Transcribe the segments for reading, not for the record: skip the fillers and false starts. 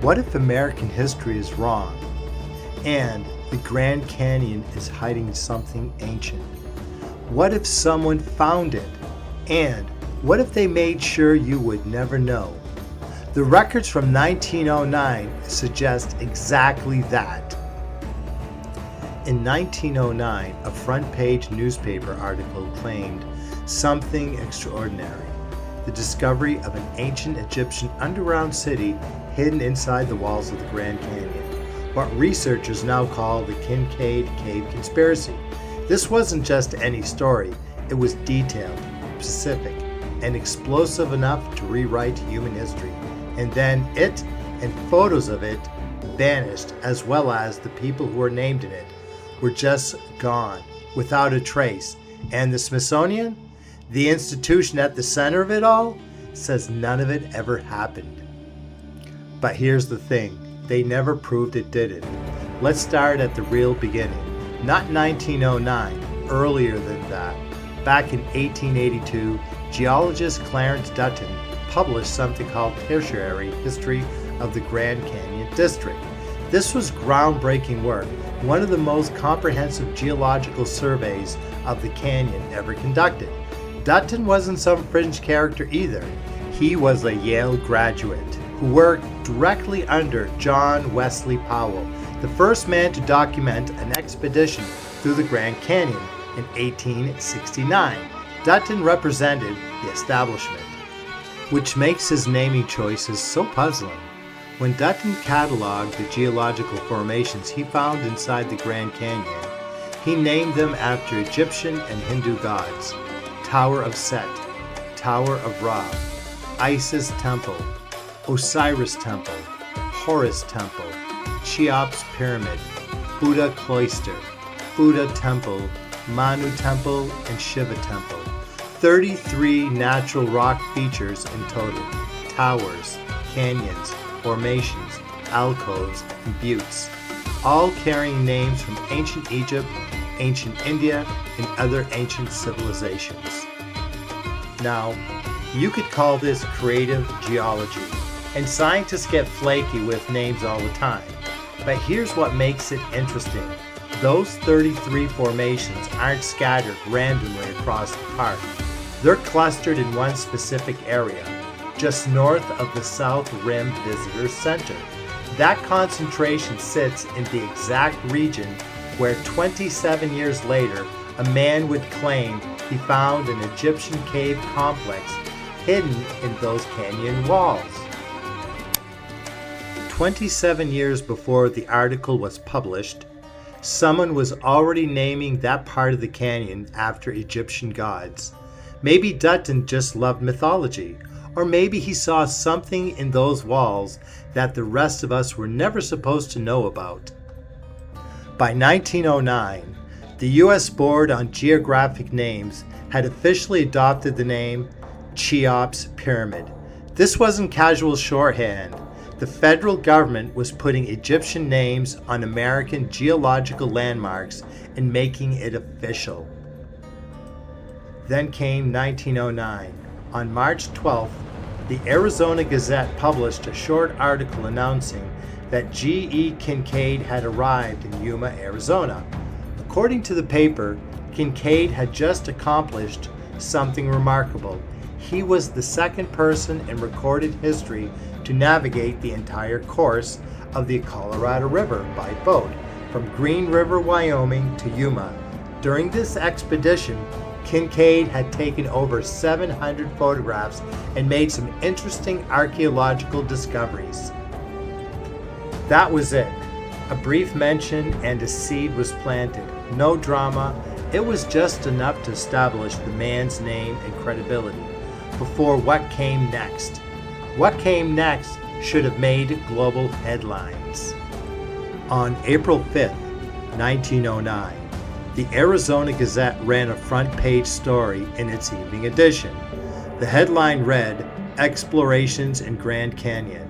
What if American history is wrong and the Grand Canyon is hiding something ancient? What if someone found it? And what if they made sure you would never know? The records from 1909 suggest exactly that. In 1909, a front-page newspaper article claimed something extraordinary: the discovery of an ancient Egyptian underground city hidden inside the walls of the Grand Canyon, what researchers now call the Kincaid Cave Conspiracy. This wasn't just any story, it was detailed, specific, and explosive enough to rewrite human history. And then it and photos of it vanished, as well as the people who were named in it were just gone, without a trace. And the Smithsonian, the institution at the center of it all, says none of it ever happened. But here's the thing, they never proved it didn't. Let's start at the real beginning. Not 1909, earlier than that. Back in 1882, geologist Clarence Dutton published something called Tertiary History of the Grand Canyon District. This was groundbreaking work, one of the most comprehensive geological surveys of the canyon ever conducted. Dutton wasn't some fringe character either. He was a Yale graduate who worked directly under John Wesley Powell, the first man to document an expedition through the Grand Canyon in 1869. Dutton represented the establishment, which makes his naming choices so puzzling. When Dutton cataloged the geological formations he found inside the Grand Canyon, he named them after Egyptian and Hindu gods: Tower of Set, Tower of Ra, Isis Temple, Osiris Temple, Horus Temple, Cheops Pyramid, Buddha Cloister, Buddha Temple, Manu Temple, and Shiva Temple. 33 natural rock features in total: towers, canyons, formations, alcoves, and buttes, all carrying names from ancient Egypt, ancient India, and other ancient civilizations. Now, you could call this creative geology, and scientists get flaky with names all the time. But here's what makes it interesting. Those 33 formations aren't scattered randomly across the park. They're clustered in one specific area, just north of the South Rim Visitor Center. That concentration sits in the exact region where 27 years later, a man would claim he found an Egyptian cave complex hidden in those canyon walls. 27 years before the article was published, someone was already naming that part of the canyon after Egyptian gods. Maybe Dutton just loved mythology, or maybe he saw something in those walls that the rest of us were never supposed to know about. By 1909, the U.S. Board on Geographic Names had officially adopted the name Cheops Pyramid. This wasn't casual shorthand. The federal government was putting Egyptian names on American geological landmarks and making it official. Then came 1909. On March 12th, the Arizona Gazette published a short article announcing that G.E. Kincaid had arrived in Yuma, Arizona. According to the paper, Kincaid had just accomplished something remarkable. He was the second person in recorded history to navigate the entire course of the Colorado River by boat from Green River, Wyoming to Yuma. During this expedition, Kincaid had taken over 700 photographs and made some interesting archaeological discoveries. That was it. A brief mention and a seed was planted. No drama. It was just enough to establish the man's name and credibility before what came next. What came next should have made global headlines. On April 5th, 1909, the Arizona Gazette ran a front-page story in its evening edition. The headline read, "Explorations in Grand Canyon."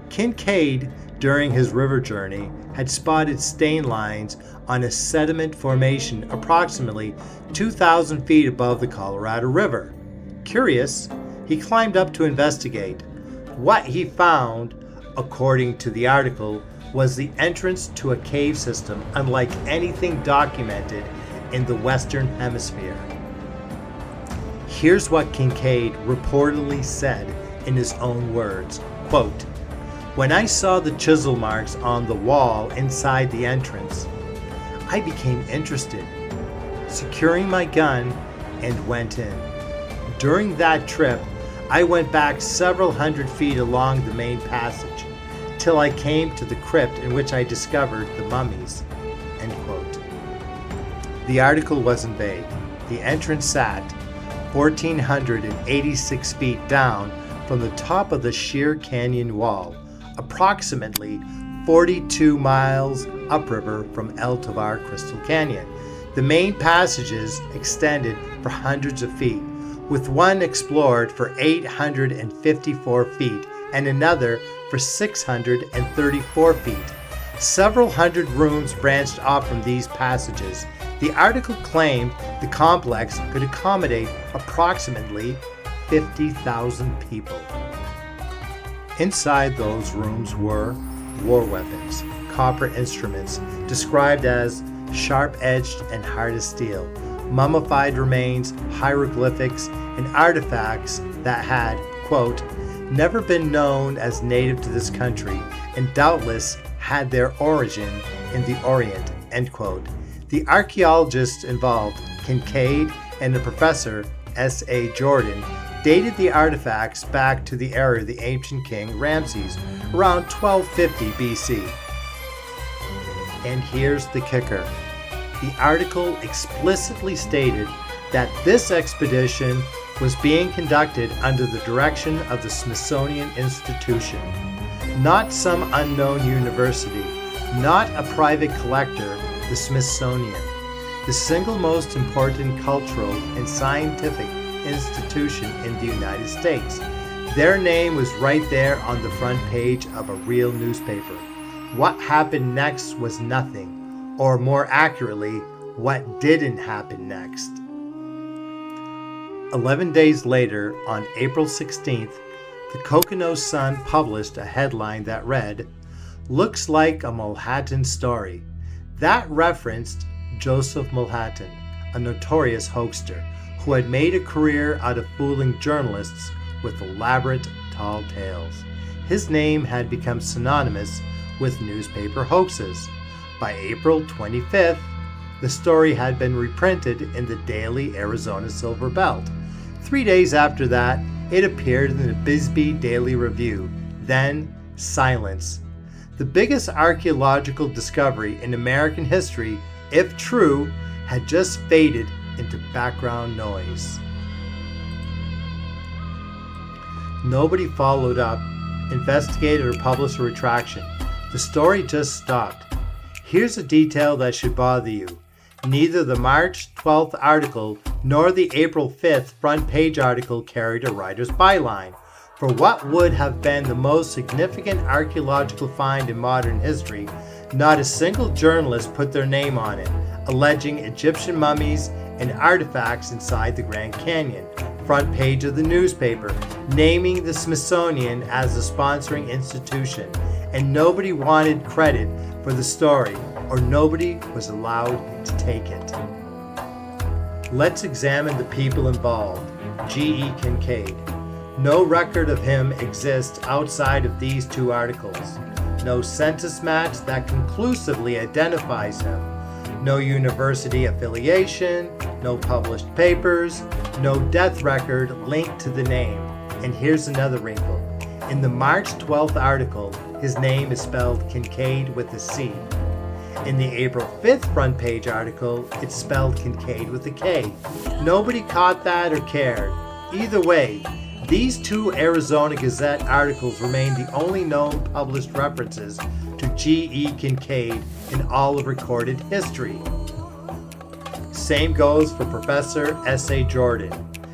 Kincaid, during his river journey, had spotted stain lines on a sediment formation approximately 2,000 feet above the Colorado River. Curious, he climbed up to investigate. What he found according to the article, was the entrance to a cave system unlike anything documented in the Western Hemisphere. Here's what Kincaid reportedly said in his own words, quote, "When I saw the chisel marks on the wall inside the entrance, I became interested, securing my gun, and went in. During that trip, I went back several hundred feet along the main passage, till I came to the crypt in which I discovered the mummies." End quote. The article wasn't vague. The entrance sat 1,486 feet down from the top of the sheer canyon wall, approximately 42 miles upriver from El Tovar Crystal Canyon. The main passages extended for hundreds of feet, with one explored for 854 feet and another for 634 feet. Several hundred rooms branched off from these passages. The article claimed the complex could accommodate approximately 50,000 people. Inside those rooms were war weapons, copper instruments described as sharp-edged and hard as steel, mummified remains, hieroglyphics, and artifacts that had, quote, "never been known as native to this country and doubtless had their origin in the Orient," end quote. The archaeologists involved, Kincaid and the professor S.A. Jordan, dated the artifacts back to the era of the ancient king Ramses, around 1250 BC. And here's the kicker. The article explicitly stated that this expedition was being conducted under the direction of the Smithsonian Institution, not some unknown university, not a private collector, the Smithsonian, the single most important cultural and scientific institution in the United States. Their name was right there on the front page of a real newspaper. What happened next was nothing, or more accurately, what didn't happen next. 11 days later, on April 16th, the Coconut Sun published a headline that read, "Looks like a Mulhatan story." That referenced Joseph Mulhatan, a notorious hoaxer who had made a career out of fooling journalists with elaborate tall tales. His name had become synonymous with newspaper hoaxes. By April 25th, the story had been reprinted in the daily Arizona Silver Belt. 3 days after that, it appeared in the Bisbee Daily Review. Then, silence. The biggest archaeological discovery in American history, if true, had just faded into background noise. Nobody followed up, investigated, or published a retraction. The story just stopped. Here's a detail that should bother you. Neither the March 12th article nor the April 5th front page article carried a writer's byline. For what would have been the most significant archaeological find in modern history, not a single journalist put their name on it, alleging Egyptian mummies and artifacts inside the Grand Canyon. Front page of the newspaper, naming the Smithsonian as the sponsoring institution, and nobody wanted credit for the story, or nobody was allowed to take it. Let's examine the people involved. G.E. Kincaid. No record of him exists outside of these two articles. No census match that conclusively identifies him. No university affiliation, no published papers, no death record linked to the name. And here's another wrinkle. In the March 12th article, his name is spelled Kincaid with a C. In the April 5th front page article, it's spelled Kincaid with a K. Nobody caught that or cared. Either way, these two Arizona Gazette articles remain the only known published references to G.E. Kincaid in all of recorded history. Same goes for Professor S.A. Jordan,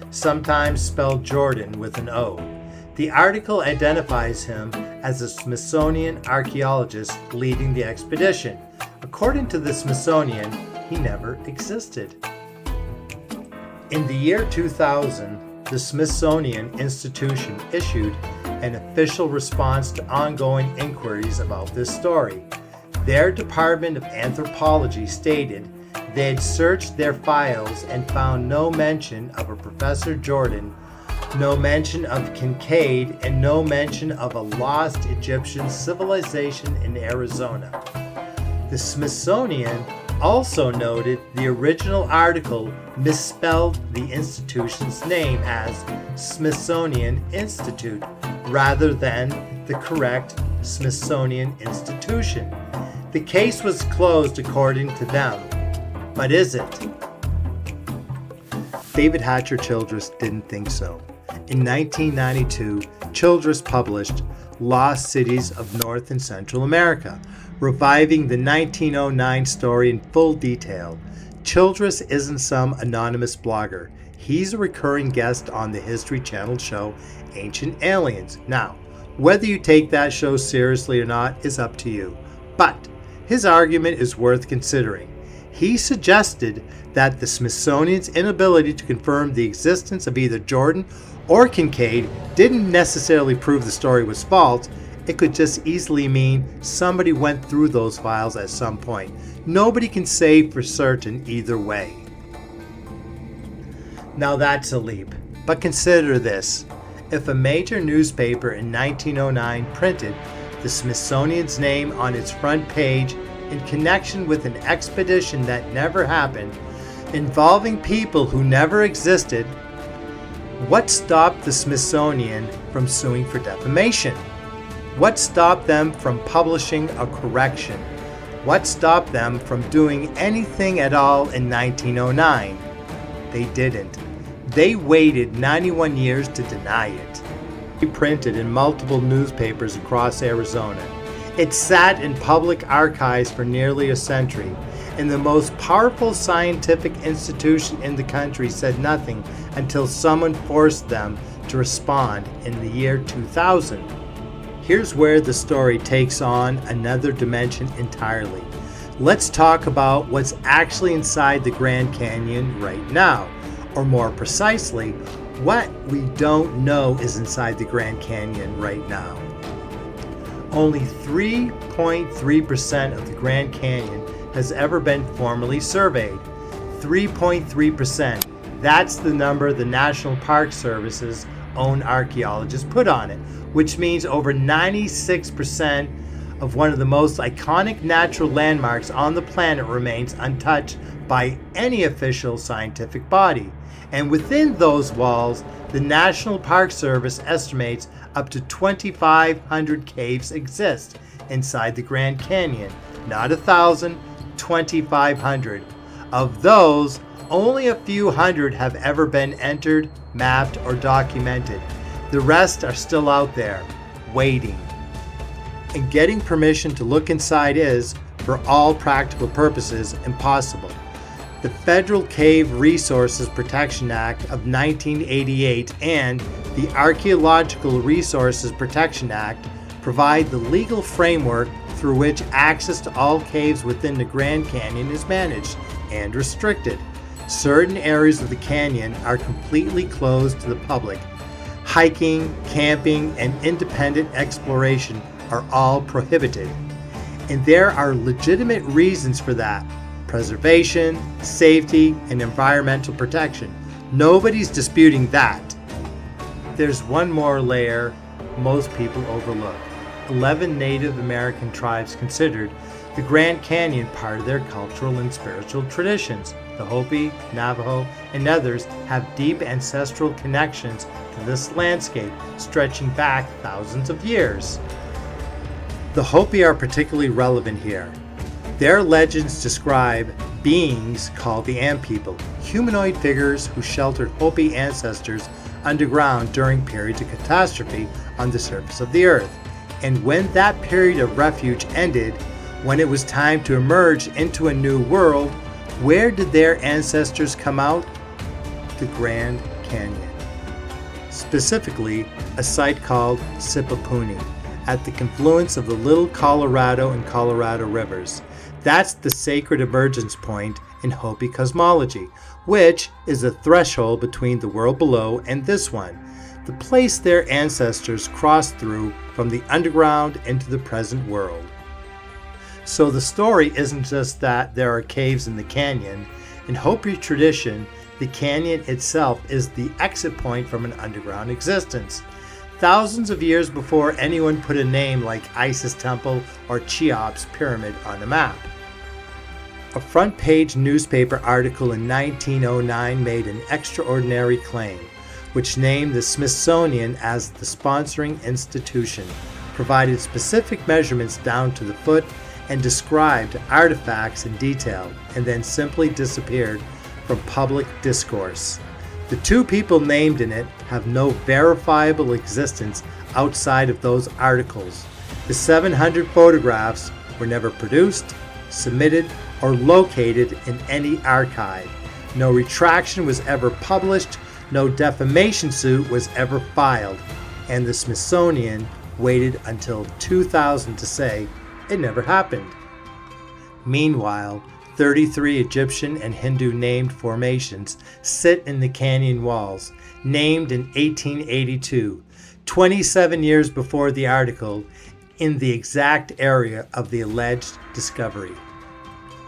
sometimes spelled Jordan with an O. The article identifies him as a Smithsonian archaeologist leading the expedition. According to the Smithsonian, he never existed. In the year 2000, the Smithsonian Institution issued an official response to ongoing inquiries about this story. Their Department of Anthropology stated they had searched their files and found no mention of a Professor Jordan, no mention of Kincaid, and no mention of a lost Egyptian civilization in Arizona. The Smithsonian also noted the original article misspelled the institution's name as Smithsonian Institute rather than the correct Smithsonian Institution. The case was closed according to them. But is it? David Hatcher Childress didn't think so. In 1992, Childress published Lost Cities of North and Central America, reviving the 1909 story in full detail. Childress isn't some anonymous blogger. He's a recurring guest on the History Channel show Ancient Aliens. Now, whether you take that show seriously or not is up to you, but his argument is worth considering. He suggested that the Smithsonian's inability to confirm the existence of either Jordan or Kincaid didn't necessarily prove the story was false. It could just easily mean somebody went through those files at some point. Nobody can say for certain either way. Now that's a leap, but consider this. If a major newspaper in 1909 printed the Smithsonian's name on its front page in connection with an expedition that never happened, involving people who never existed, what stopped the Smithsonian from suing for defamation? What stopped them from publishing a correction? What stopped them from doing anything at all in 1909? They didn't. They waited 91 years to deny it. It printed in multiple newspapers across Arizona. It sat in public archives for nearly a century, and the most powerful scientific institution in the country said nothing until someone forced them to respond in the year 2000. Here's where the story takes on another dimension entirely. Let's talk about what's actually inside the Grand Canyon right now, or more precisely, what we don't know is inside the Grand Canyon right now. Only 3.3% of the Grand Canyon has ever been formally surveyed. 3.3%. That's the number the National Park Service's own archaeologists put on it, which means over 96% of one of the most iconic natural landmarks on the planet remains untouched by any official scientific body. And within those walls, the National Park Service estimates up to 2,500 caves exist inside the Grand Canyon. Not 1,000, 2,500. Of those, only a few hundred have ever been entered, mapped, or documented. The rest are still out there, waiting. And getting permission to look inside is, for all practical purposes, impossible. The Federal Cave Resources Protection Act of 1988 and the Archaeological Resources Protection Act provide the legal framework through which access to all caves within the Grand Canyon is managed and restricted. Certain areas of the canyon are completely closed to the public. Hiking, camping, and independent exploration are all prohibited. And there are legitimate reasons for that. Preservation, safety, and environmental protection. Nobody's disputing that. There's one more layer most people overlook. 11 Native American tribes considered the Grand Canyon part of their cultural and spiritual traditions. The Hopi, Navajo, and others have deep ancestral connections to this landscape stretching back thousands of years. The Hopi are particularly relevant here. Their legends describe beings called the Ant People, humanoid figures who sheltered Hopi ancestors underground during periods of catastrophe on the surface of the earth. And when that period of refuge ended, when it was time to emerge into a new world, where did their ancestors come out? The Grand Canyon. Specifically, a site called Sipapuni, at the confluence of the Little Colorado and Colorado rivers. That's the sacred emergence point in Hopi cosmology, which is the threshold between the world below and this one, the place their ancestors crossed through from the underground into the present world. So the story isn't just that there are caves in the canyon. In Hopi tradition, the canyon itself is the exit point from an underground existence. Thousands of years before anyone put a name like Isis Temple or Cheops Pyramid on the map. A front-page newspaper article in 1909 made an extraordinary claim, which named the Smithsonian as the sponsoring institution, provided specific measurements down to the foot, and described artifacts in detail, and then simply disappeared from public discourse. The two people named in it have no verifiable existence outside of those articles. The 700 photographs were never produced, submitted, or located in any archive. No retraction was ever published, no defamation suit was ever filed, and the Smithsonian waited until 2000 to say it never happened. Meanwhile, 33 Egyptian and Hindu named formations sit in the canyon walls, named in 1882, 27 years before the article, in the exact area of the alleged discovery.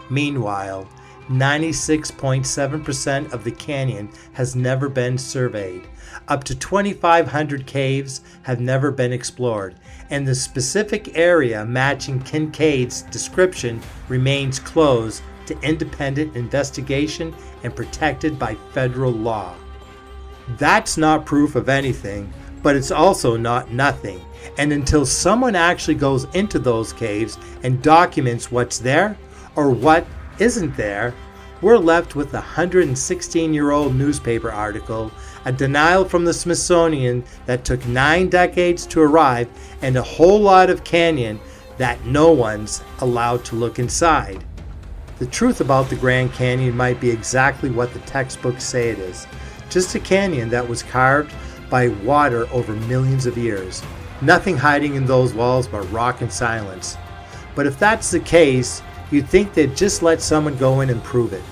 Meanwhile, 96.7% of the canyon has never been surveyed. Up to 2,500 caves have never been explored, and the specific area matching Kincaid's description remains closed to independent investigation and protected by federal law. That's not proof of anything, but it's also not nothing. And until someone actually goes into those caves and documents what's there or what isn't there, we're left with a 116-year-old newspaper article, a denial from the Smithsonian that took 9 decades to arrive, and a whole lot of canyon that no one's allowed to look inside. The truth about the Grand Canyon might be exactly what the textbooks say it is. Just a canyon that was carved by water over millions of years. Nothing hiding in those walls but rock and silence. But if that's the case, you'd think they'd just let someone go in and prove it.